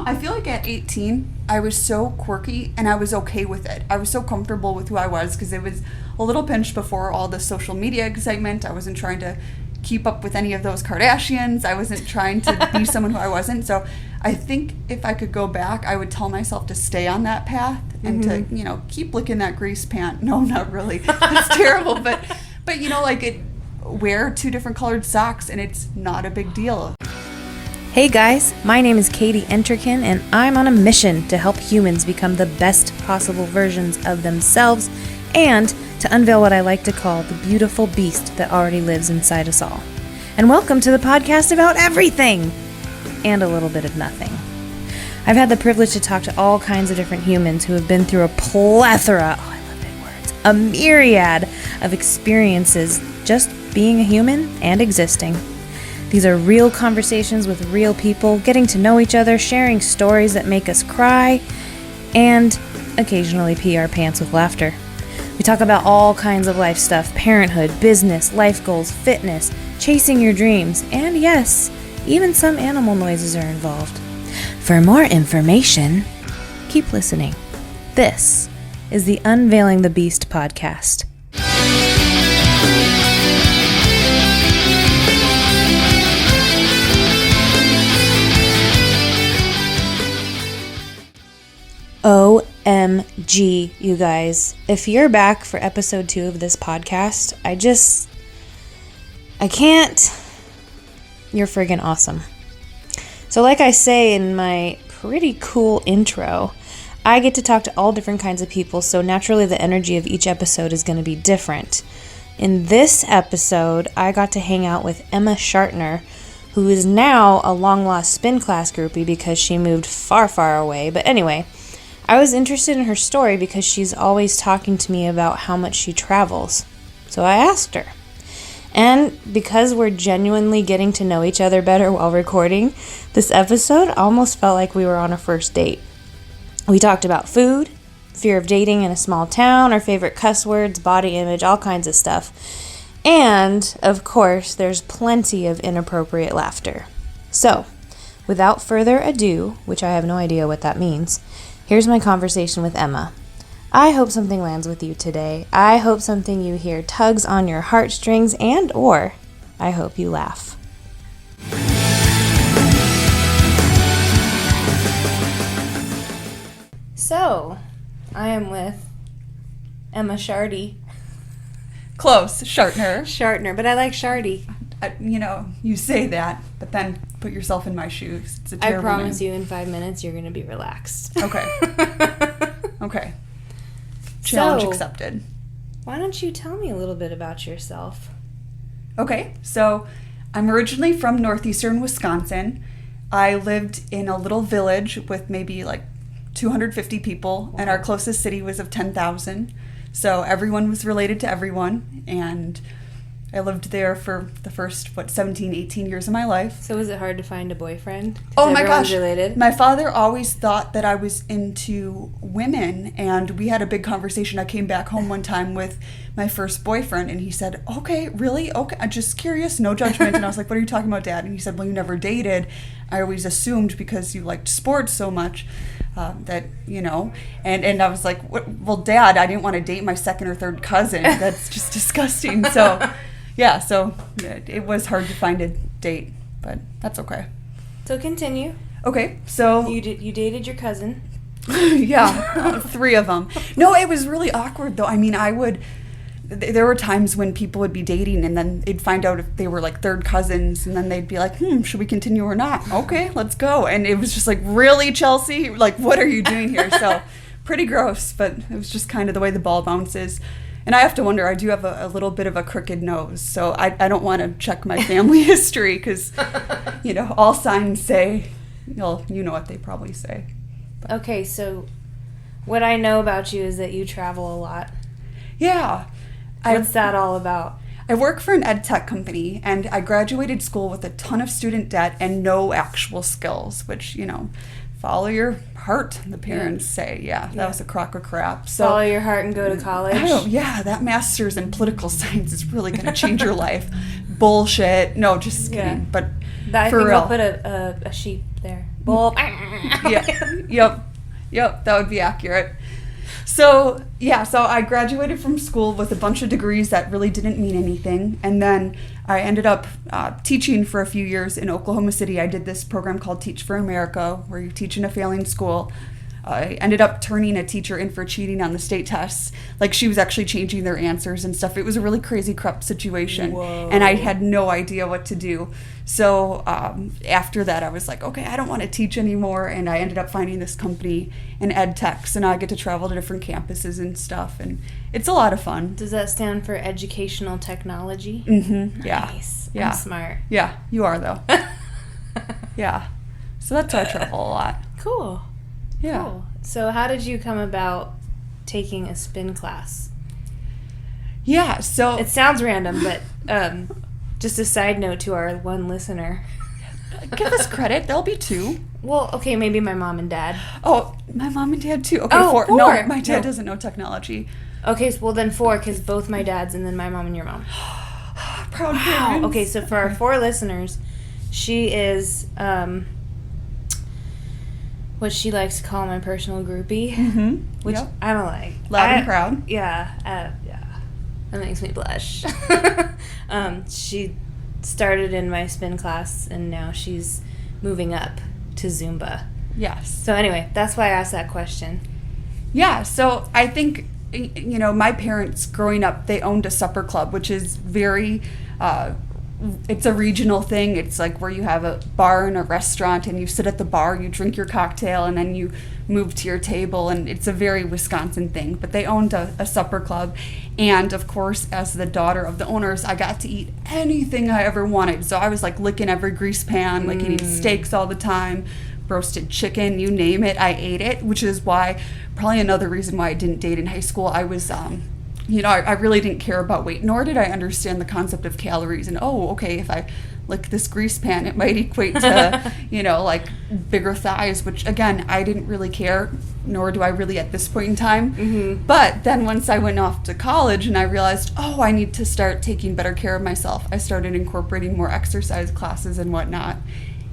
I feel like at 18, I was so quirky and I was okay with it. I was so comfortable with who I was because it was a little pinch before all the social media excitement. I wasn't trying to keep up with any of those Kardashians. I wasn't trying to be someone who I wasn't. So I think if I could go back, I would tell myself to stay on that path and to, keep licking that grease pant. No, not really. That's terrible. But wear 2 different colored socks and it's not a big deal. Hey guys, my name is Katie Enterkin and I'm on a mission to help humans become the best possible versions of themselves and to unveil what I like to call the beautiful beast that already lives inside us all. And welcome to the podcast about everything and a little bit of nothing. I've had the privilege to talk to all kinds of different humans who have been through a plethora, I love big words, a myriad of experiences just being a human and existing. These are real conversations with real people, getting to know each other, sharing stories that make us cry, and occasionally pee our pants with laughter. We talk about all kinds of life stuff, parenthood, business, life goals, fitness, chasing your dreams, and yes, even some animal noises are involved. For more information, keep listening. This is the Unveiling the Beast Podcast. OMG, you guys. If you're back for episode 2 of this podcast, I can't. You're friggin' awesome. So like I say in my pretty cool intro, I get to talk to all different kinds of people, so naturally the energy of each episode is going to be different. In this episode, I got to hang out with Emma Schartner, who is now a long-lost spin class groupie because she moved far, far away. But anyway, I was interested in her story because she's always talking to me about how much she travels. So I asked her. And because we're genuinely getting to know each other better while recording, this episode almost felt like we were on a first date. We talked about food, fear of dating in a small town, our favorite cuss words, body image, all kinds of stuff. And, of course, there's plenty of inappropriate laughter. So, without further ado, which I have no idea what that means, here's my conversation with Emma. I hope something lands with you today. I hope something you hear tugs on your heartstrings or I hope you laugh. So, I am with Emma Scharty. Close, Schartner, but I like Scharty. You say that, but then put yourself in my shoes. It's a terrible I promise name. you in 5 minutes you're going to be relaxed. Okay. Okay. Challenge accepted. Why don't you tell me a little bit about yourself? Okay, so I'm originally from northeastern Wisconsin. I lived in a little village with maybe like 250 people, and our closest city was of 10,000. So everyone was related to everyone, and I lived there for the first, 17, 18 years of my life. So was it hard to find a boyfriend? Oh my gosh. Related? My father always thought that I was into women, and we had a big conversation. I came back home one time with my first boyfriend, and he said, okay, really? Okay, I'm just curious, no judgment. And I was like, what are you talking about, Dad? And he said, well, you never dated. I always assumed because you liked sports so much that, and I was like, well, Dad, I didn't want to date my second or third cousin. That's just disgusting. So... yeah, so it was hard to find a date, but that's okay. So continue. Okay, so... You dated your cousin. Yeah, 3 of them. No, it was really awkward, though. I mean, there were times when people would be dating, and then they'd find out if they were, like, third cousins, and then they'd be like, should we continue or not? Okay, let's go. And it was just like, really, Chelsea? Like, what are you doing here? So, pretty gross, but it was just kind of the way the ball bounces. And I have to wonder, I do have a little bit of a crooked nose, so I don't want to check my family history because, all signs say, you know what they probably say. But. Okay, so what I know about you is that you travel a lot. Yeah. What's that all about? I work for an ed tech company, and I graduated school with a ton of student debt and no actual skills, which, follow your heart, the parents say. Yeah, that was a crock of crap. So follow your heart and go to college? That master's in political science is really going to change your life. Bullshit. No, just kidding. But I for think real. I'll put a sheep there. Boop. Yep, that would be accurate. So I graduated from school with a bunch of degrees that really didn't mean anything. And then I ended up teaching for a few years in Oklahoma City. I did this program called Teach for America, where you teach in a failing school. I ended up turning a teacher in for cheating on the state tests. Like, she was actually changing their answers and stuff. It was a really crazy, corrupt situation. Whoa. And I had no idea what to do. So after that, I was like, okay, I don't want to teach anymore. And I ended up finding this company in ed tech. So now I get to travel to different campuses and stuff. And it's a lot of fun. Does that stand for educational technology? Mm-hmm. Yeah. Nice. Yeah. I'm smart. Yeah, you are, though. Yeah. So that's why I travel a lot. Cool. Yeah. Cool. So how did you come about taking a spin class? Yeah, so... It sounds random, but just a side note to our one listener. Give us credit. There'll be 2. Well, okay, maybe my mom and dad. Oh, my mom and dad, too. Okay, Oh, 4. 4. No, my dad No. doesn't know technology. Okay, so, well then 4, because both my dads and then my mom and your mom. Proud Wow. parents. Okay, so for our 4 listeners, she is what she likes to call my personal groupie, which Yep. I don't like. Loud and proud. Yeah, that makes me blush. She started in my spin class, and now she's moving up to Zumba. Yes. So anyway, that's why I asked that question. Yeah, so I think, my parents growing up, they owned a supper club, which is very, it's a regional thing. It's like where you have a bar and a restaurant, and you sit at the bar, you drink your cocktail, and then you move to your table, and it's a very Wisconsin thing. But they owned a supper club, and of course, as the daughter of the owners, I got to eat anything I ever wanted. So I was like licking every grease pan, like eating steaks all the time, roasted chicken, you name it, I ate it, which is why, probably another reason why I didn't date in high school. I was, I really didn't care about weight, nor did I understand the concept of calories. And, okay, if I lick this grease pan, it might equate to, like bigger thighs, which, again, I didn't really care, nor do I really at this point in time. Mm-hmm. But then once I went off to college and I realized, I need to start taking better care of myself, I started incorporating more exercise classes and whatnot.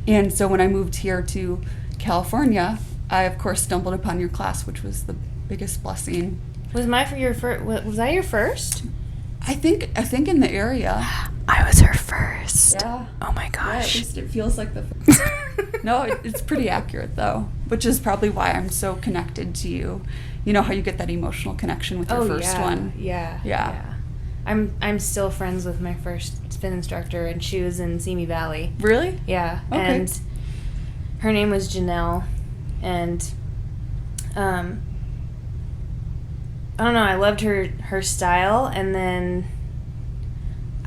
And so when I moved here to California, I, of course, stumbled upon your class, which was the biggest blessing. Was was I your first? I think in the area. I was her first. Yeah. Oh my Yeah, at gosh. least it feels like the first. No, it's pretty accurate, though, which is probably why I'm so connected to you. You know how you get that emotional connection with your first one? Yeah. I'm still friends with my first spin instructor, and she was in Simi Valley. Really? Yeah. Okay. And her name was Janelle, and I don't know, I loved her style, and then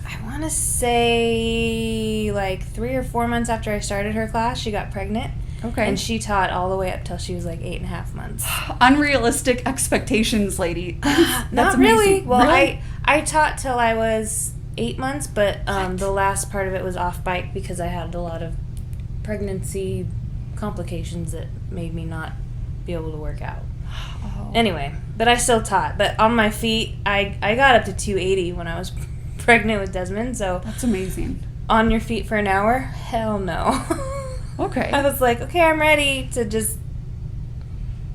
I want to say like 3 or 4 months after I started her class, she got pregnant. Okay. And she taught all the way up till she was like 8.5 months. Unrealistic expectations, lady. That's Not amazing. really. Well, really? I taught till I was 8 months, but the last part of it was off bike because I had a lot of pregnancy complications that made me not be able to work out. Oh. Anyway, but I still taught. But on my feet, I got up to 280 when I was pregnant with Desmond. So That's amazing. On your feet for an hour? Hell no. Okay. I was like, okay, I'm ready to just,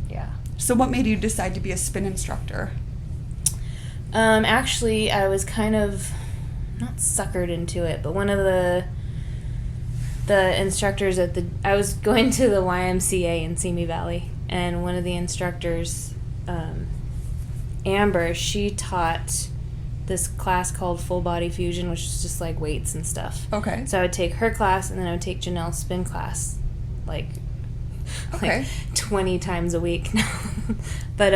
yeah. So what made you decide to be a spin instructor? Actually, I was kind of, not suckered into it, but one of the instructors I was going to the YMCA in Simi Valley, and one of the instructors, Amber, she taught this class called Full Body Fusion, which is just like weights and stuff. Okay. So I would take her class, and then I would take Janelle's spin class, like 20 times a week. But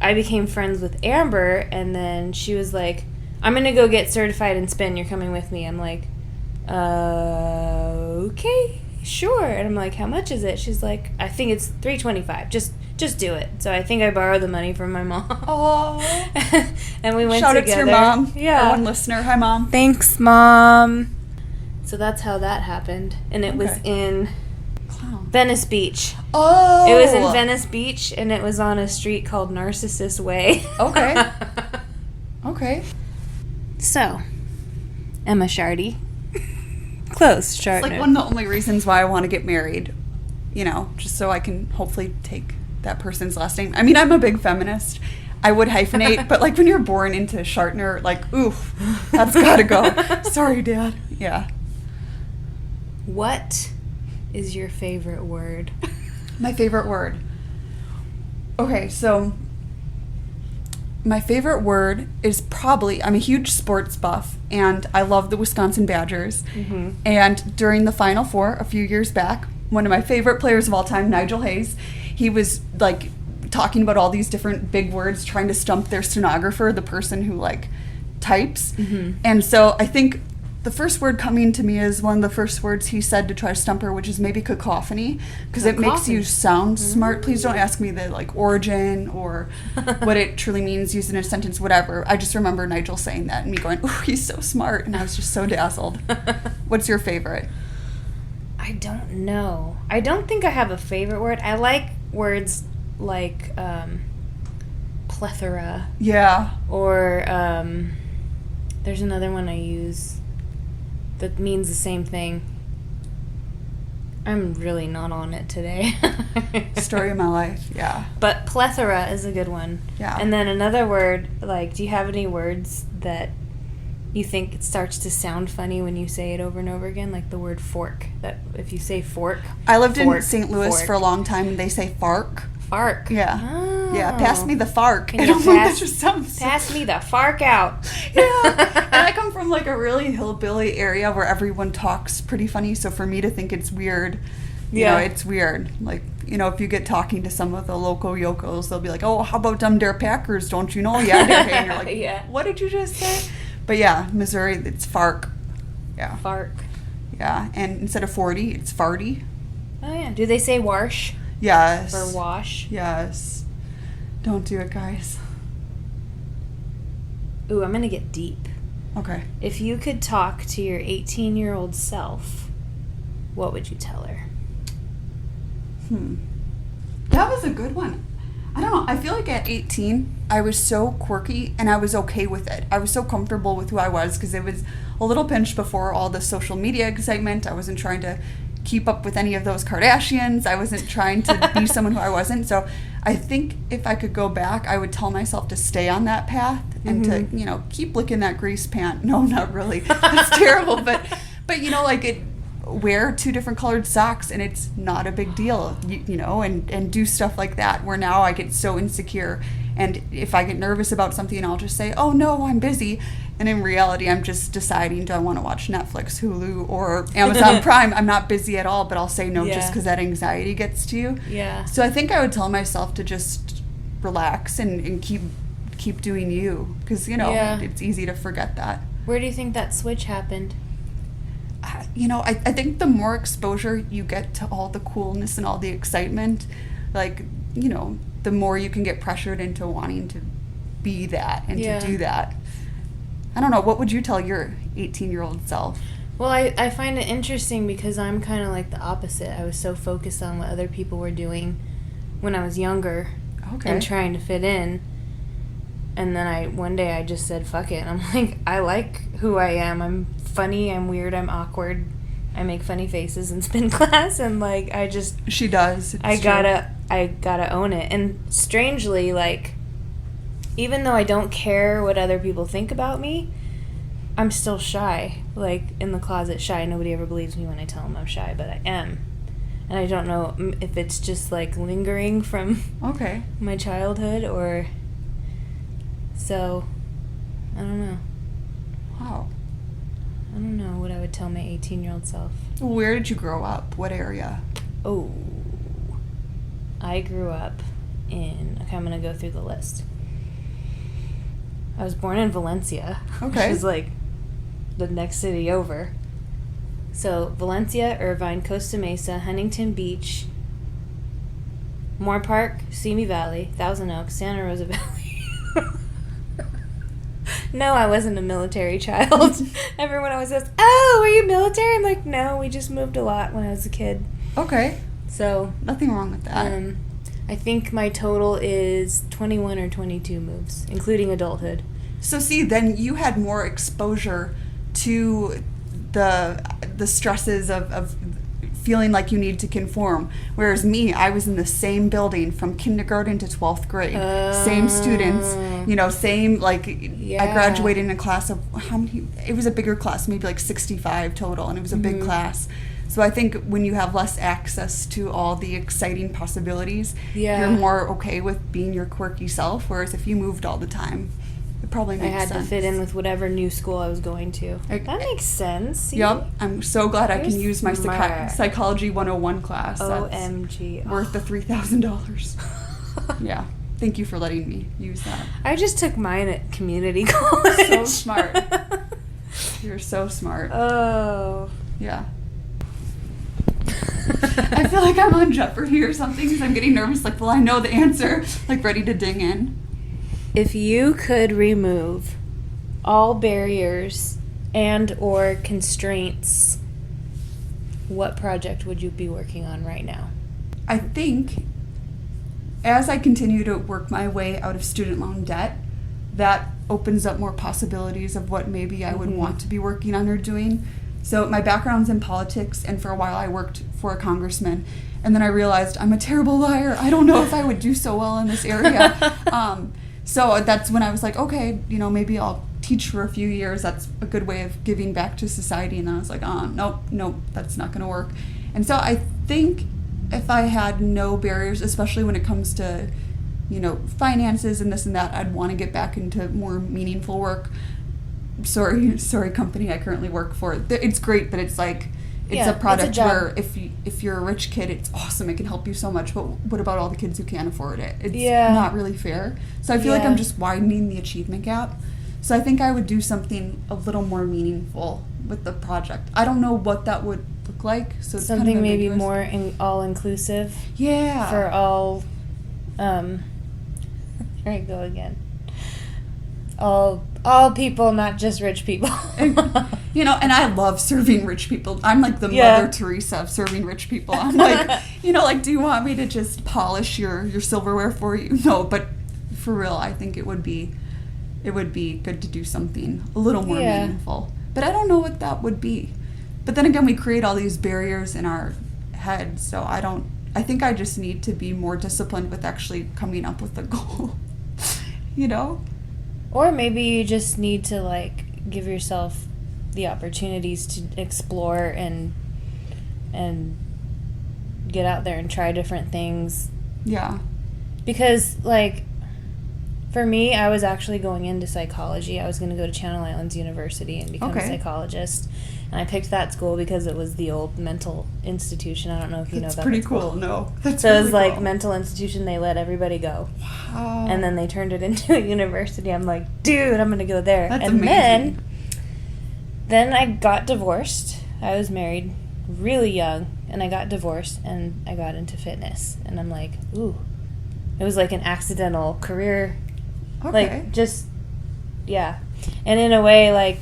I became friends with Amber, and then she was like, I'm going to go get certified in spin. You're coming with me. I'm like, okay, sure. And I'm like, how much is it? She's like, I think it's $325. Just do it. So I think I borrowed the money from my mom. Oh. And we went Shout together. out to your mom. Yeah. Our one listener. Hi, Mom. Thanks, Mom. So that's how that happened. And it was in Venice Beach. Oh. It was in Venice Beach, and it was on a street called Narcissus Way. Okay. Okay. So, Emma Schartner. Close, Schartner. It's like one of the only reasons why I want to get married. you know, just so I can hopefully take that person's last name. I mean, I'm a big feminist. I would hyphenate, but like when you're born into Schartner, like, oof, that's gotta go. Sorry, Dad. Yeah. What is your favorite word? My favorite word. Okay, so my favorite word is probably, I'm a huge sports buff, and I love the Wisconsin Badgers. Mm-hmm. And during the Final Four a few years back, one of my favorite players of all time, Nigel Hayes, he was like talking about all these different big words, trying to stump their stenographer, the person who like types. Mm-hmm. And so I think the first word coming to me is one of the first words he said to try to stump her, which is maybe cacophony, because it makes you sound smart. Please don't ask me the like origin or what it truly means used in a sentence, whatever. I just remember Nigel saying that and me going, "Ooh, he's so smart," and I was just so dazzled. What's your favorite? I don't know. I don't think I have a favorite word. I like words like plethora. Yeah. Or there's another one I use that means the same thing. I'm really not on it today. Story of my life, yeah. But plethora is a good one. Yeah. And then another word, like, do you have any words that you think it starts to sound funny when you say it over and over again? Like the word fork. That if you say fork. I lived in St. Louis for a long time, and they say fark. Fark. Yeah. Oh. Yeah, pass me the fark. Can I you don't think that just sounds... Pass me the fark out. Yeah. And I come from like a really hillbilly area where everyone talks pretty funny, so for me to think it's weird, you know, it's weird. Like, you know, if you get talking to some of the local yokos, they'll be like, "Oh, how about them there Packers, don't you know?" Yeah, they're and you're like, yeah. What did you just say? But yeah, Missouri, it's fark. Yeah. Fark. Yeah, and instead of 40, it's farty. Oh, yeah. Do they say wash? Yes. Or wash? Yes. Don't do it, guys. Ooh, I'm going to get deep. Okay. If you could talk to your 18-year-old self, what would you tell her? That was a good one. I don't know. I feel like at 18, I was so quirky and I was okay with it. I was so comfortable with who I was because it was a little pinch before all the social media excitement. I wasn't trying to keep up with any of those Kardashians. I wasn't trying to be someone who I wasn't. So I think if I could go back, I would tell myself to stay on that path and to, you know, keep licking that grease pant. No, not really. That's terrible. But you know, like wear 2 different colored socks and it's not a big deal, you know, and do stuff like that, where now I get so insecure, and if I get nervous about something, I'll just say, "Oh no, I'm busy," and in reality I'm just deciding, do I want to watch Netflix, Hulu, or Amazon Prime? I'm not busy at all, but I'll say no just because that anxiety gets to you. Yeah. So I think I would tell myself to just relax and keep doing you, because you know it's easy to forget that. Where do you think that switch happened? You know, I think the more exposure you get to all the coolness and all the excitement, like, you know, the more you can get pressured into wanting to be that and to do that. I don't know. What would you tell your 18-year-old self? Well, I find it interesting because I'm kind of like the opposite. I was so focused on what other people were doing when I was younger and trying to fit in. And then one day I just said, fuck it. I'm like, I like who I am. I'm funny, I'm weird, I'm awkward. I make funny faces in spin class, and like she does. I gotta own it. And strangely, like, even though I don't care what other people think about me, I'm still shy. Like, in the closet shy. Nobody ever believes me when I tell them I'm shy, but I am. And I don't know if it's just like lingering from my childhood, or so I don't know. Wow. I don't know what I would tell my 18-year-old self. Where did you grow up? What area? Oh. I grew up in... Okay, I'm going to go through the list. I was born in Valencia. Which is like the next city over. So, Valencia, Irvine, Costa Mesa, Huntington Beach, Moore Park, Simi Valley, Thousand Oaks, Santa Rosa Valley. No, I wasn't a military child. Everyone always says, "Oh, were you military?" I'm like, no, we just moved a lot when I was a kid. Okay. So... Nothing wrong with that. I think my total is 21 or 22 moves, including adulthood. So see, then you had more exposure to the stresses of feeling like you need to conform. Whereas me, I was in the same building from kindergarten to 12th grade. Same students, you know, same, like, I graduated in a class of, how many, it was a bigger class, maybe like 65 total, and it was a big class. So I think when you have less access to all the exciting possibilities, you're more okay with being your quirky self, whereas if you moved all the time, it probably makes sense. I had to fit in with whatever new school I was going to. That makes sense. See? Yep. I'm so glad I can use my Psychology 101 class. OMG. That's worth the $3,000. Yeah. Thank you for letting me use that. I just took mine at community college. So smart. You're so smart. Oh. Yeah. I feel like I'm on Jeopardy or something because I'm getting nervous. Like, well, I know the answer. Like, ready to ding in. If you could remove all barriers and or constraints, what project would you be working on right now? I think as I continue to work my way out of student loan debt, that opens up more possibilities of what maybe I would want to be working on or doing. So my background's in politics, and for a while I worked for a congressman, and then I realized I'm a terrible liar. I don't know if I would do so well in this area. So that's when I was like, okay, you know, maybe I'll teach for a few years. That's a good way of giving back to society. And then I was like, nope, that's not going to work. And so I think if I had no barriers, especially when it comes to, you know, finances and this and that, I'd want to get back into more meaningful work. Sorry, company I currently work for. It's great, but it's like, it's a product where if you're a rich kid, it's awesome. It can help you so much. But what about all the kids who can't afford it? It's not really fair. So I feel like I'm just widening the achievement gap. So I think I would do something a little more meaningful with the project. I don't know what that would look like. So it's something kind of maybe more all-inclusive. Yeah. For all, here I go again. All people, not just rich people. You know, and I love serving rich people. I'm like the Mother Teresa of serving rich people. I'm like, you know, like, do you want me to just polish your silverware for you? No, but for real, I think it would be good to do something a little more meaningful. But I don't know what that would be. But then again, we create all these barriers in our head, so I think I just need to be more disciplined with actually coming up with a goal. You know? Or maybe you just need to, like, give yourself the opportunities to explore and get out there and try different things. Yeah. Because, like, for me, I was actually going into psychology. I was going to go to Channel Islands University and become a psychologist. And I picked that school because it was the old mental institution. I don't know if you know about that. That's pretty cool. No. So it was like mental institution. They let everybody go. Wow. And then they turned it into a university. I'm like, dude, I'm going to go there. That's amazing. Then I got divorced. I was married really young. And I got divorced. And I got into fitness. And I'm like, ooh. It was like an accidental career. Okay. Like, just, yeah. And in a way, like,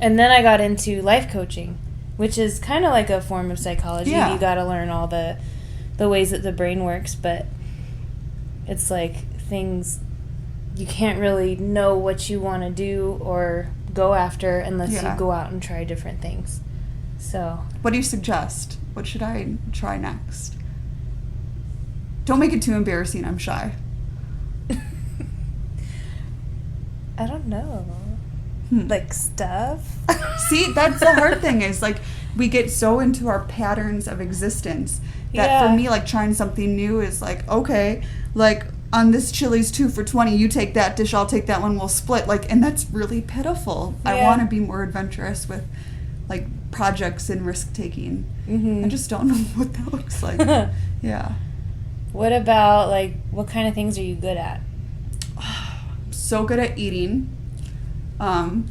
and then I got into life coaching, which is kind of like a form of psychology. Yeah. You got to learn all the ways that the brain works, but it's like things you can't really know what you want to do or go after unless you go out and try different things. So, what do you suggest? What should I try next? Don't make it too embarrassing. I'm shy. I don't know. Like stuff? See, that's the hard thing is, like, we get so into our patterns of existence that for me, like, trying something new is like, okay, like, on this Chili's 2 for $20, you take that dish, I'll take that one, we'll split. Like, and that's really pitiful. Yeah. I want to be more adventurous with, like, projects and risk-taking. Mm-hmm. I just don't know what that looks like. Yeah. What about, like, what kind of things are you good at? I'm so good at eating. That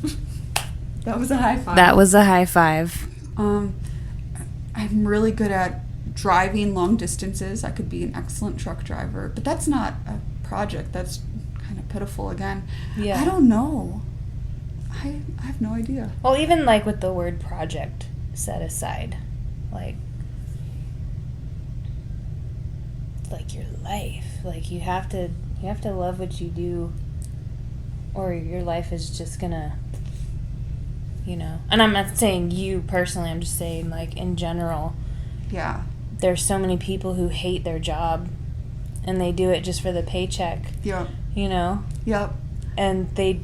was a high five. That was a high five. I'm really good at driving long distances. I could be an excellent truck driver, but that's not a project. That's kind of pitiful again. Yeah. I don't know. I have no idea. Well, even like with the word project set aside, like your life. Like you have to love what you do, or your life is just gonna, you know. And I'm not saying you personally. I'm just saying like in general. Yeah. There's so many people who hate their job and they do it just for the paycheck. Yep. You know? Yep. And they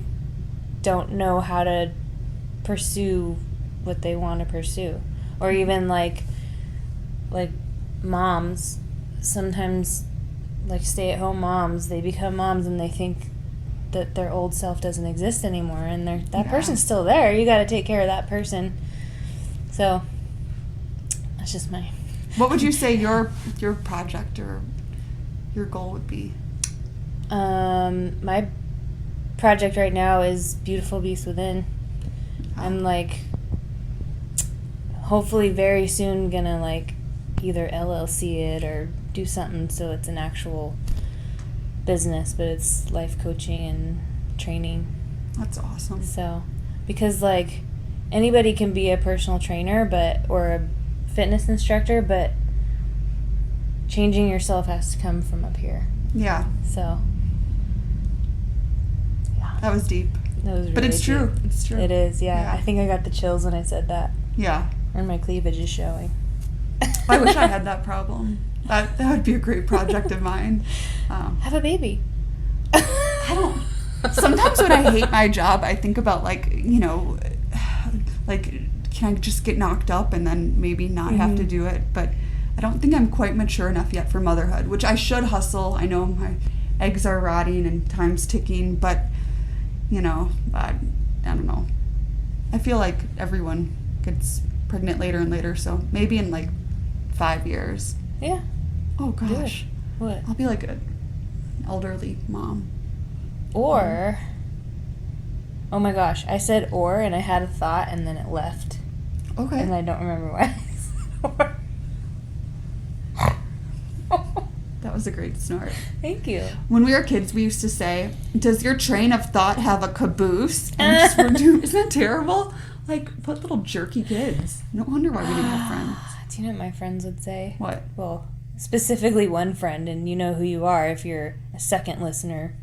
don't know how to pursue what they want to pursue. Or even like moms, sometimes like stay-at-home moms, they become moms and they think that their old self doesn't exist anymore, and that person's still there. You got to take care of that person. So that's just my... What would you say your project or your goal would be? My project right now is Beautiful Beast Within. I'm like hopefully very soon gonna like either LLC it or do something so it's an actual business, but it's life coaching and training. That's awesome. So, because like anybody can be a personal trainer or a fitness instructor, but changing yourself has to come from up here. Yeah. So, yeah. That was deep. That was really But it's deep. true. It's true. It is, yeah. I think I got the chills when I said that. Yeah. And my cleavage is showing. I wish I had that problem. That would be a great project of mine. Have a baby. I don't. Sometimes when I hate my job, I think about like, you know, like, can I just get knocked up and then maybe not have to do it? But I don't think I'm quite mature enough yet for motherhood, which I should hustle. I know my eggs are rotting and time's ticking, but, you know, I don't know. I feel like everyone gets pregnant later and later, so maybe in like 5 years. Yeah. Oh gosh. What? I'll be like an elderly mom. Or, oh my gosh, I said or and I had a thought and then it left. Okay. And I don't remember why I said or. That was a great snort. Thank you. When we were kids, we used to say, "Does your train of thought have a caboose?" And isn't that terrible? Like, what little jerky kids. No wonder why we didn't have friends. Do you know what my friends would say? What? Well, specifically one friend, and you know who you are if you're a second listener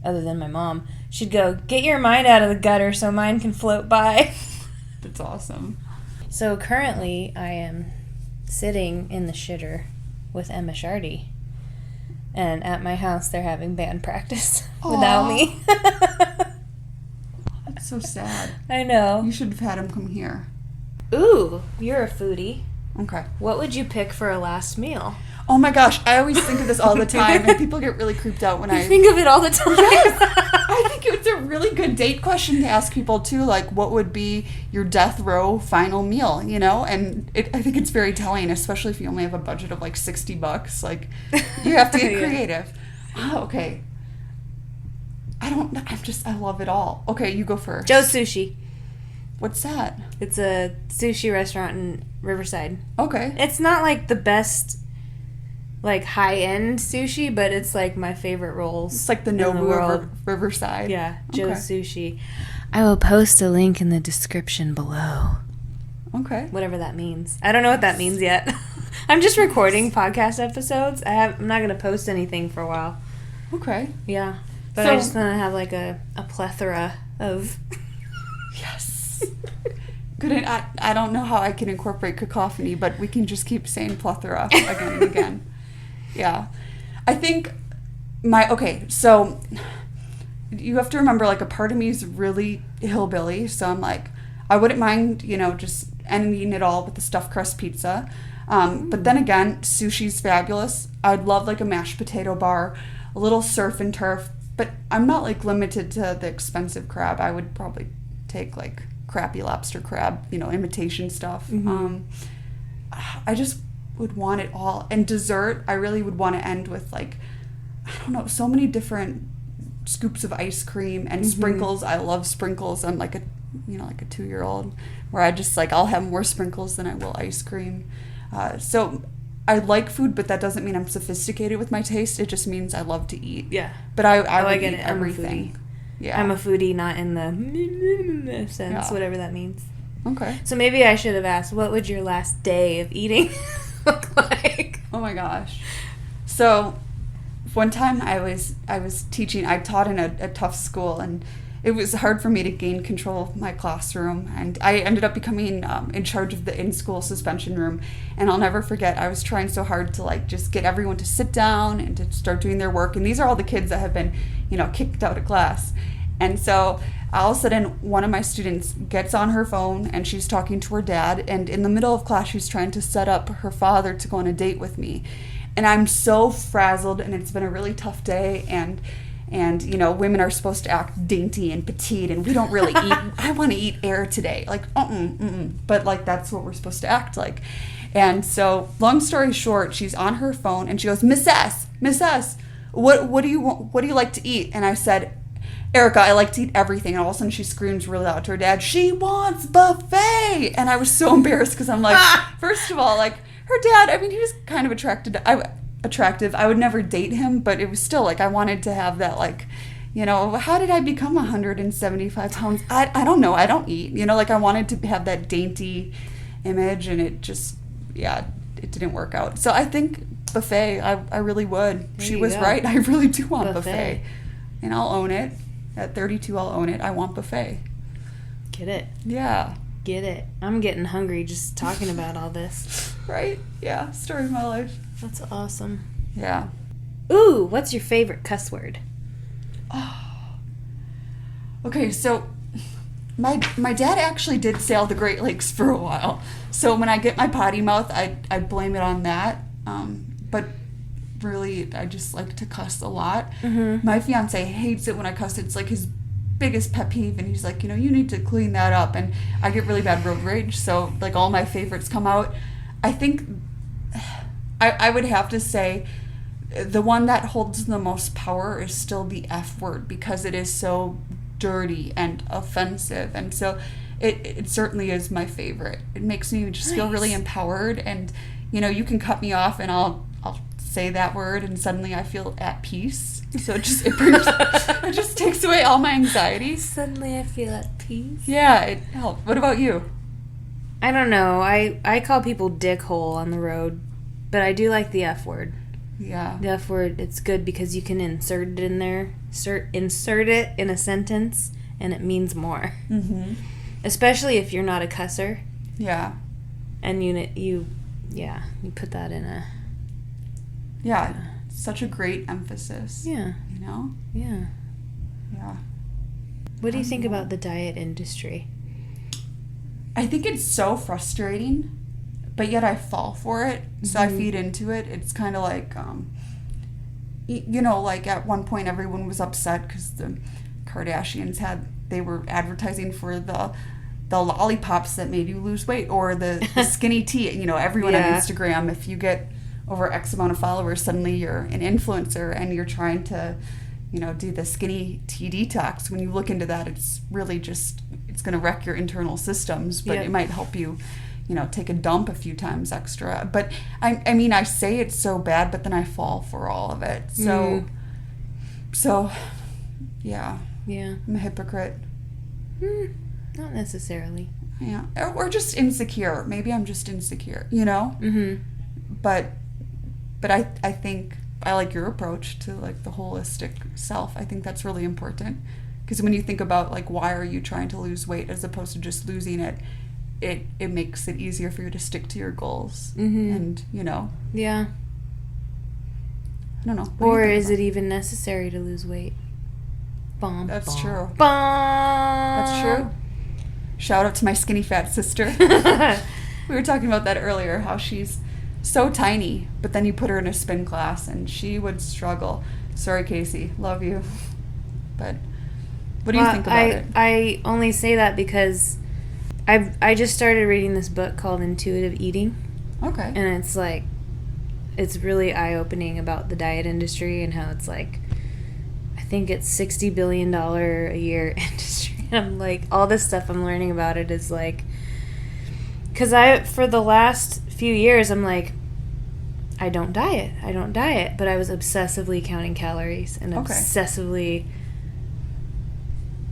other than my mom. She'd go, "Get your mind out of the gutter so mine can float by." That's awesome. So currently I am sitting in the shitter with Emma Schartner. And at my house they're having band practice without me. That's so sad. I know. You should have had him come here. Ooh, you're a foodie. Okay. What would you pick for a last meal? Oh my gosh, I always think of this all the time, and people get really creeped out when I think of it all the time. Yes. I think it's a really good date question to ask people too, like what would be your death row final meal, you know? And I think it's very telling, especially if you only have a budget of like $60. Like, you have to get creative. Oh, okay. I love it all. Okay, you go first. Joe's Sushi. What's that? It's a sushi restaurant in Riverside. Okay. It's not like the best, like high-end sushi, but it's like my favorite rolls. It's like the Nobu of Riverside. Yeah, Joe's Sushi. I will post a link in the description below. Okay. Whatever that means. I don't know what that means yet. I'm just recording podcast episodes. I'm not going to post anything for a while. Okay. Yeah. But I just want to have like a plethora of... Yes. Good. I don't know how I can incorporate cacophony, but we can just keep saying plethora again and again. Yeah. I think so you have to remember, like, a part of me is really hillbilly, so I'm like, I wouldn't mind, you know, just ending it all with the stuffed crust pizza. But then again, sushi's fabulous. I'd love like a mashed potato bar, a little surf and turf, but I'm not like limited to the expensive crab. I would probably take like crappy lobster crab, you know, imitation stuff. I just would want it all. And dessert, I really would want to end with like, I don't know, so many different scoops of ice cream and sprinkles. I love sprinkles. I'm like a 2-year-old where I just like, I'll have more sprinkles than I will ice cream. So I like food, but that doesn't mean I'm sophisticated with my taste. It just means I love to eat. Yeah. But I would get eat it. everything. Yeah. I'm a foodie, not in the sense, whatever that means. Okay. So maybe I should have asked, what would your last day of eating look like? Oh my gosh. So one time I was teaching. I taught in a tough school, and it was hard for me to gain control of my classroom, and I ended up becoming in charge of the in-school suspension room. And I'll never forget, I was trying so hard to like just get everyone to sit down and to start doing their work. And these are all the kids that have been, kicked out of class. And so all of a sudden, one of my students gets on her phone and she's talking to her dad. And in the middle of class, she's trying to set up her father to go on a date with me. And I'm so frazzled, and it's been a really tough day. And women are supposed to act dainty and petite, and we don't really eat. I want to eat air today. Like, but like that's what we're supposed to act like. And so, long story short, she's on her phone and she goes, Miss S, what do you want? What do you like to eat? And I said, Erica, I like to eat everything. And all of a sudden she screams really loud to her dad, she wants buffet. And I was so embarrassed because I'm like, first of all, like her dad, I mean, he was kind of attractive. I would never date him, but it was still like I wanted to have that, like, how did I become 175 pounds? I don't know. I don't eat. Like I wanted to have that dainty image, and it just, it didn't work out. So I think buffet, I really would. She was right. I really do want buffet. And I'll own it. At 32, I'll own it. I want buffet. Get it. Yeah. Get it. I'm getting hungry just talking about all this. Right? Yeah. Story of my life. That's awesome. Yeah. Ooh, what's your favorite cuss word? Oh. Okay, so my dad actually did sail the Great Lakes for a while. So when I get my potty mouth, I blame it on that. But really, I just like to cuss a lot. Mm-hmm. My fiance hates it when I cuss. It's like his biggest pet peeve, and he's like, you need to clean that up. And I get really bad road rage, so like all my favorites come out. I think I would have to say the one that holds the most power is still the F word, because it is so dirty and offensive, and so it certainly is my favorite. It makes me just feel really empowered, and you can cut me off and I'll say that word and suddenly I feel at peace. So it just takes away all my anxiety. Suddenly I feel at peace. Yeah, it helps. What about you? I don't know. I call people dickhole on the road, but I do like the F word. Yeah. The F word, it's good because you can insert it in there, insert it in a sentence, and it means more. Mm-hmm. Especially if you're not a cusser. Yeah. And you put that in a... Yeah, such a great emphasis. Yeah. Yeah. Yeah. What do you think about the diet industry? I think it's so frustrating, but yet I fall for it. So I feed into it. It's kind of like, like at one point everyone was upset because the Kardashians they were advertising for the lollipops that made you lose weight, or the skinny tea. Everyone on Instagram, if you get over X amount of followers, suddenly you're an influencer and you're trying to, do the skinny tea detox. When you look into that, it's really just, it's going to wreck your internal systems, but it might help you, take a dump a few times extra. But I mean, I say it's so bad, but then I fall for all of it. So yeah. Yeah. I'm a hypocrite. Not necessarily. Yeah. Or just insecure. Maybe I'm just insecure, Mm-hmm. But I think I like your approach to like the holistic self. I think that's really important, because when you think about like why are you trying to lose weight as opposed to just losing it, it makes it easier for you to stick to your goals. Mm-hmm. And yeah, I don't know. Or is it even necessary to lose weight? That's true. That's true. Shout out to my skinny fat sister. We were talking about that earlier, how she's so tiny, but then you put her in a spin class and she would struggle. Sorry, Casey. Love you. But what do you think about it? I only say that because I just started reading this book called Intuitive Eating. Okay. And it's really eye-opening about the diet industry and how it's like, I think it's $60 billion a year industry. I'm like, all this stuff I'm learning about it is like, because for the last few years, I'm like, I don't diet, but I was obsessively counting calories and obsessively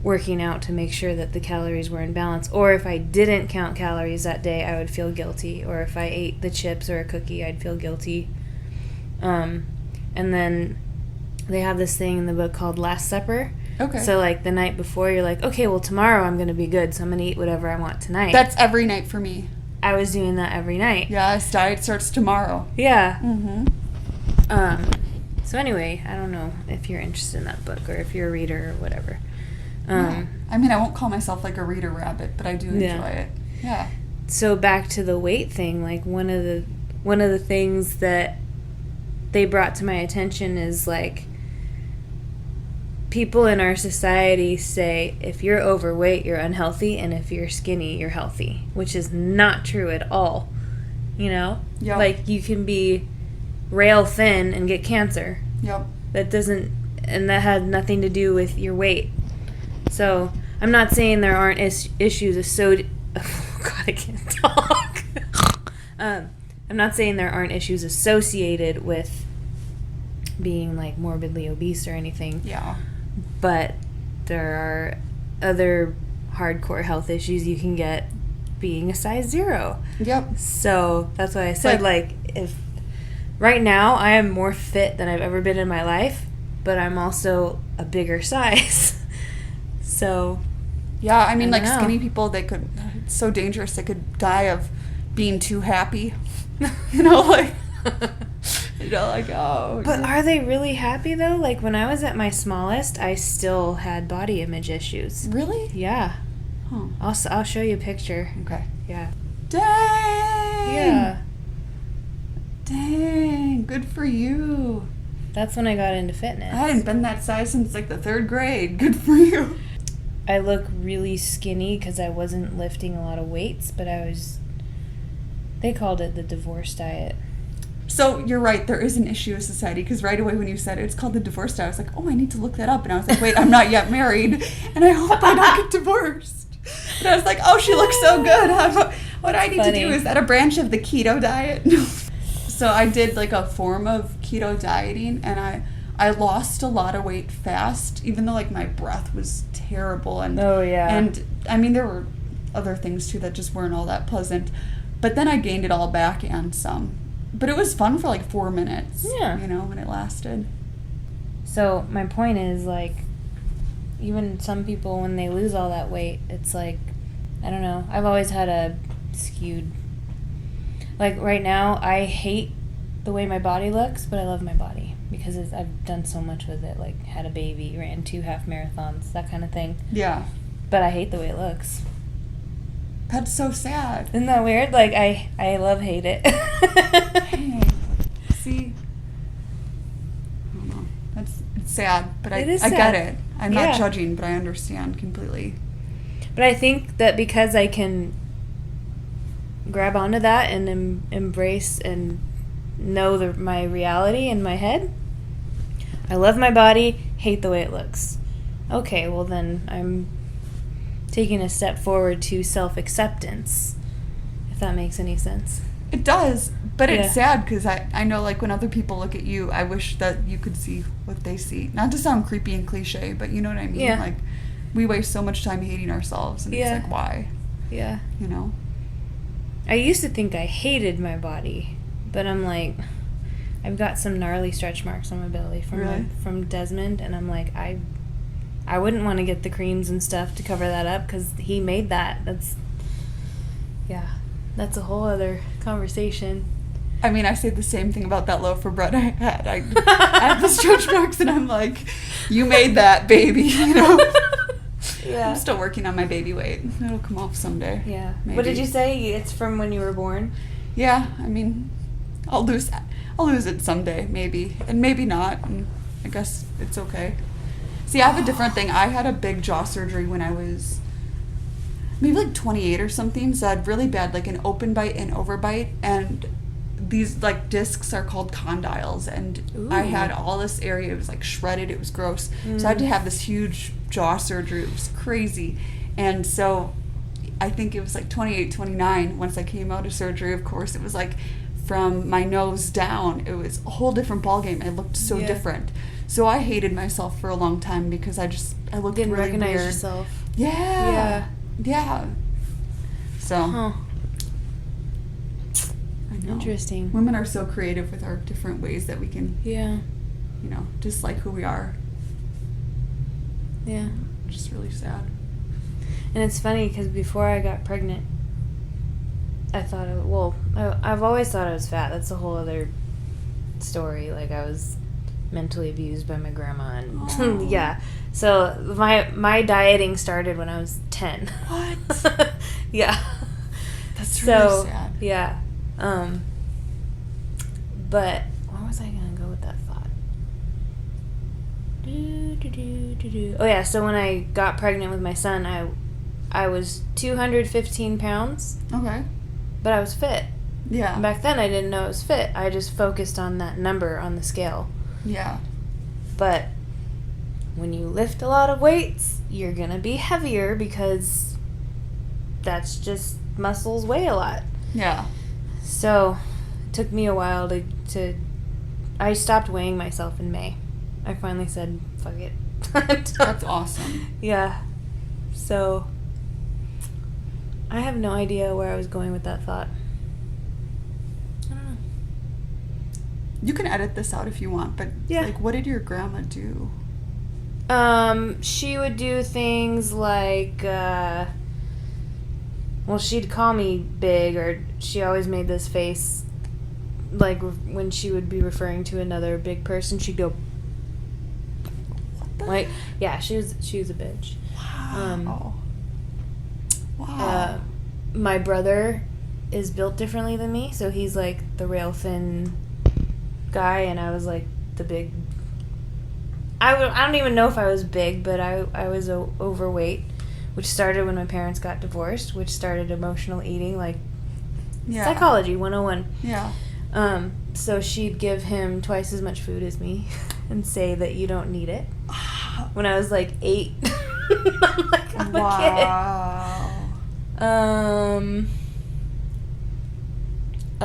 working out to make sure that the calories were in balance. Or if I didn't count calories that day, I would feel guilty. Or if I ate the chips or a cookie, I'd feel guilty. And then they have this thing in the book called Last Supper, Okay. So, like, the night before, you're like, okay, well, tomorrow I'm going to be good, so I'm going to eat whatever I want tonight. That's every night for me. I was doing that every night. Yeah, this diet starts tomorrow. Yeah. Mm-hmm. So anyway, I don't know if you're interested in that book or if you're a reader or whatever. Yeah. I mean, I won't call myself like a reader rabbit, but I do enjoy it. Yeah. So back to the weight thing, like one of the things that they brought to my attention is like people in our society say if you're overweight, you're unhealthy, and if you're skinny, you're healthy, which is not true at all. You know? Yep. Like you can be rail thin and get cancer. Yep. That had nothing to do with your weight. So I'm not saying there aren't issues associated. Oh God, I can't talk. I'm not saying there aren't issues associated with being like morbidly obese or anything. Yeah. But there are other hardcore health issues you can get being a size 0. Yep. So that's why I said if right now I am more fit than I've ever been in my life, but I'm also a bigger size. So yeah, I mean, like know. skinny people, it's so dangerous. They could die of being too happy. You know, like, oh. But are they really happy though? Like when I was at my smallest, I still had body image issues. Really? Yeah. Huh. I'll show you a picture. Okay. Yeah. Dang. Yeah. Dang. Good for you. That's when I got into fitness. I hadn't been that size since like the 3rd grade. Good for you. I look really skinny because I wasn't lifting a lot of weights, but they called it the divorce diet. So you're right, there is an issue with society, because right away when you said it's called the divorce diet, I was like, oh, I need to look that up. And I was like, wait, I'm not yet married, and I hope I don't get divorced. And I was like, oh, she looks so good. What I need to do, is that a branch of the keto diet? So I did like a form of keto dieting, and I lost a lot of weight fast, even though like my breath was terrible. And oh yeah. And I mean, there were other things too that just weren't all that pleasant. But then I gained it all back and some. But it was fun for like 4 minutes. Yeah. You know, when it lasted. So my point is like, even some people when they lose all that weight, it's like, I don't know. I've always had a skewed. Like right now, I hate the way my body looks, but I love my body because I've done so much with it. Like had a baby, ran 2 half marathons, that kind of thing. Yeah. But I hate the way it looks. That's so sad. Isn't that weird? Like I love hate it. Hey, see, I don't know. It's sad, but I get it. I'm not judging, but I understand completely. But I think that because I can grab onto that and embrace and know my reality in my head, I love my body, hate the way it looks. Okay, well then I'm taking a step forward to self-acceptance, if that makes any sense. It does, but it's sad because I know like when other people look at you, I wish that you could see what they see. Not to sound creepy and cliche, but you know what I mean? Yeah. Like we waste so much time hating ourselves, and it's like, why? Yeah. You know? I used to think I hated my body, but I'm like, I've got some gnarly stretch marks on my belly from Desmond, and I'm like, I wouldn't want to get the creams and stuff to cover that up because he made that. That's a whole other conversation. I mean, I say the same thing about that loaf of bread I had. I have the stretch marks, and I'm like, you made that, baby, you know? Yeah. I'm still working on my baby weight. It'll come off someday. Yeah. Maybe. What did you say? It's from when you were born? Yeah, I mean, I'll lose it someday, maybe. And maybe not, and I guess it's okay. See, I have a different thing. I had a big jaw surgery when I was maybe like 28 or something, so I had really bad, like an open bite and overbite, and these like discs are called condyles, and I had all this area, it was like shredded, it was gross. So I had to have this huge jaw surgery. It was crazy. And so I think it was like 28, 29 once I came out of surgery. Of course, it was like from my nose down, it was a whole different ballgame. It looked so different. So I hated myself for a long time because I looked Didn't really recognize weird. yourself. Yeah. So Huh. I know. Interesting. Women are so creative with our different ways that we can, Yeah. you know, dislike who we are. Yeah. Just really sad. And it's funny because before I got pregnant, I thought, I've always thought I was fat. That's a whole other story. Like, I was mentally abused by my grandma. And yeah. So my dieting started when I was 10. What? Yeah. That's really sad. Yeah. But where was I going to go with that thought? Oh, yeah. So when I got pregnant with my son, I was 215 pounds. Okay. But I was fit. Yeah. And back then, I didn't know I was fit. I just focused on that number on the scale. Yeah. But when you lift a lot of weights, you're going to be heavier because that's just muscles weigh a lot. Yeah. So it took me a while to I stopped weighing myself in May. I finally said, fuck it. That's awesome. Yeah. So I have no idea where I was going with that thought. I don't know. You can edit this out if you want, but Yeah. like, what did your grandma do? She would do things like, she'd call me big, or she always made this face, like, when she would be referring to another big person, she'd go, What the? like, yeah, she was a bitch. Wow. Wow. My brother is built differently than me, so he's like the rail thin guy, and I was like the big. I don't even know if I was big, but I was overweight, which started when my parents got divorced, which started emotional eating, like psychology 101. Yeah. So she'd give him twice as much food as me and say that you don't need it. When I was like 8. I'm like, I'm a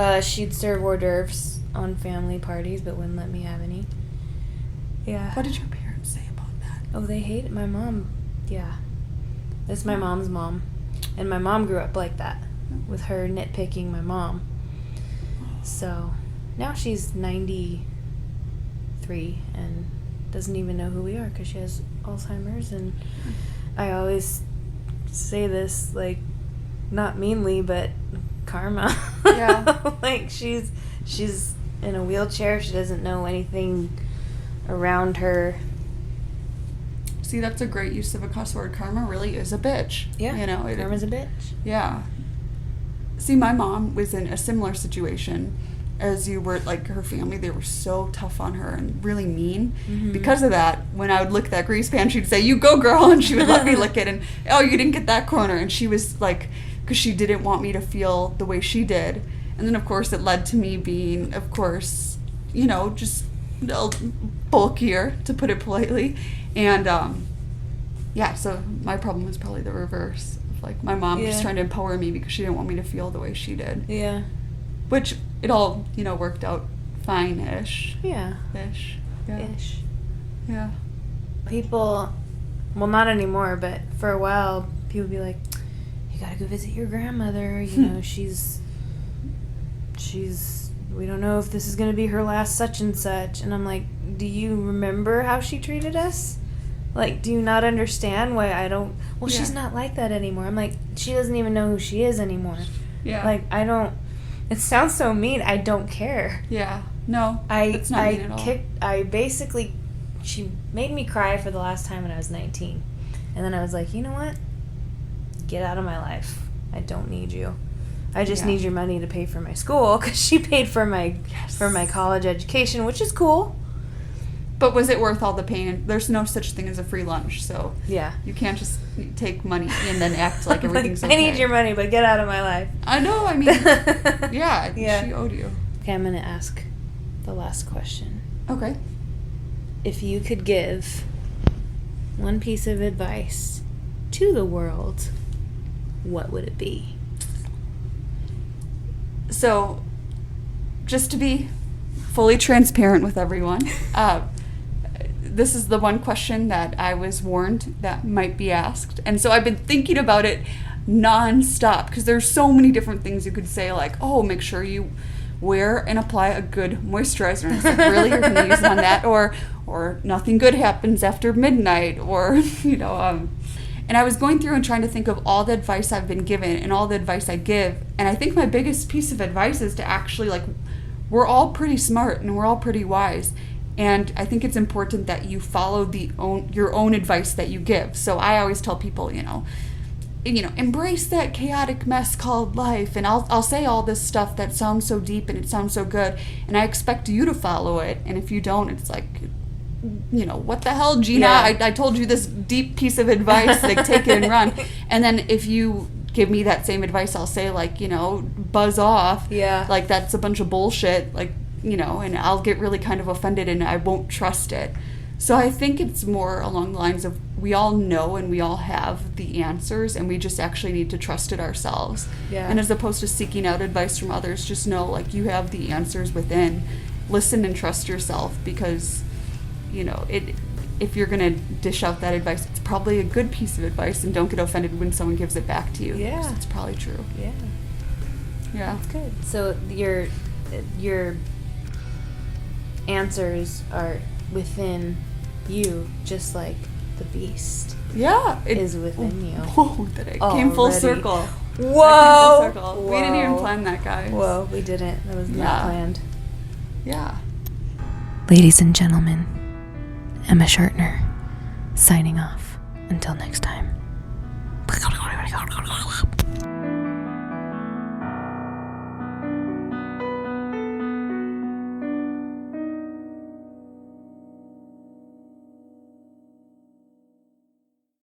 kid. She'd serve hors d'oeuvres on family parties, but wouldn't let me have any. Yeah. What did your parents say about that? Oh, they hate it. My mom. Yeah. That's my mom's mom. And my mom grew up like that, with her nitpicking my mom. So now she's 93 and doesn't even know who we are because she has Alzheimer's. And I always say this, like, not meanly, but karma. Yeah. Like, she's in a wheelchair. She doesn't know anything around her. See, that's a great use of a cuss word. Karma really is a bitch. Yeah. You know, Karma's a bitch. Yeah. See, my mom was in a similar situation as you were. Like, her family, they were so tough on her and really mean. Mm-hmm. Because of that, when I would lick that grease pan, she'd say, "You go, girl," and she would let me lick it. And, "Oh, you didn't get that corner." And she was like, because she didn't want me to feel the way she did. And then, of course, it led to me being, of course, you know, just bulkier, to put it politely. And, yeah, so my problem was probably the reverse. Like, my mom just trying to empower me because she didn't want me to feel the way she did. Yeah. Which, it all, you know, worked out fine-ish. Yeah. Ish. Yeah. Ish. Yeah. People, well, not anymore, but for a while, people would be like, "You gotta go visit your grandmother, you know, she's, we don't know if this is gonna be her last such and such." And I'm like, do you remember how she treated us? Like, do you not understand why I don't... Well, she's not like that anymore. I'm like, she doesn't even know who she is anymore. Yeah. Like, I don't... It sounds so mean. I don't care. Yeah. No, it's not mean at all. She made me cry for the last time when I was 19. And then I was like, you know what? Get out of my life. I don't need you. I just need your money to pay for my school, because she paid for my college education, which is cool. But was it worth all the pain? There's no such thing as a free lunch, so yeah, you can't just take money and then act like everything's okay. I need your money, but get out of my life. I know, I mean, yeah, she owed you. Okay, I'm going to ask the last question. Okay. If you could give one piece of advice to the world, what would it be? So, just to be fully transparent with everyone, this is the one question that I was warned that might be asked. And so I've been thinking about it nonstop, because there's so many different things you could say, like, oh, make sure you wear and apply a good moisturizer. And it's like, really, you're going to use it on that? Or or nothing good happens after midnight, or, and I was going through and trying to think of all the advice I've been given and all the advice I give. And I think my biggest piece of advice is to actually, we're all pretty smart and we're all pretty wise. And I think it's important that you follow your own advice that you give. So I always tell people, embrace that chaotic mess called life. And I'll say all this stuff that sounds so deep and it sounds so good. And I expect you to follow it. And if you don't, it's like, what the hell, Gina? Yeah. I told you this deep piece of advice, take it and run. And then if you give me that same advice, I'll say, buzz off. Yeah. That's a bunch of bullshit, and I'll get really kind of offended and I won't trust it. So I think it's more along the lines of we all know and we all have the answers and we just actually need to trust it ourselves. Yeah. And as opposed to seeking out advice from others, just know, you have the answers within. Listen and trust yourself, because if you're going to dish out that advice, it's probably a good piece of advice, and don't get offended when someone gives it back to you. Yeah. It's probably true. Yeah. Yeah. That's good. So your answers are within you, just like the beast is within you. Whoa, that came full circle. Whoa. Came full circle. We didn't even plan that, guys. Whoa, we didn't. That was not planned. Yeah. Ladies and gentlemen, Emma Schartner, signing off. Until next time.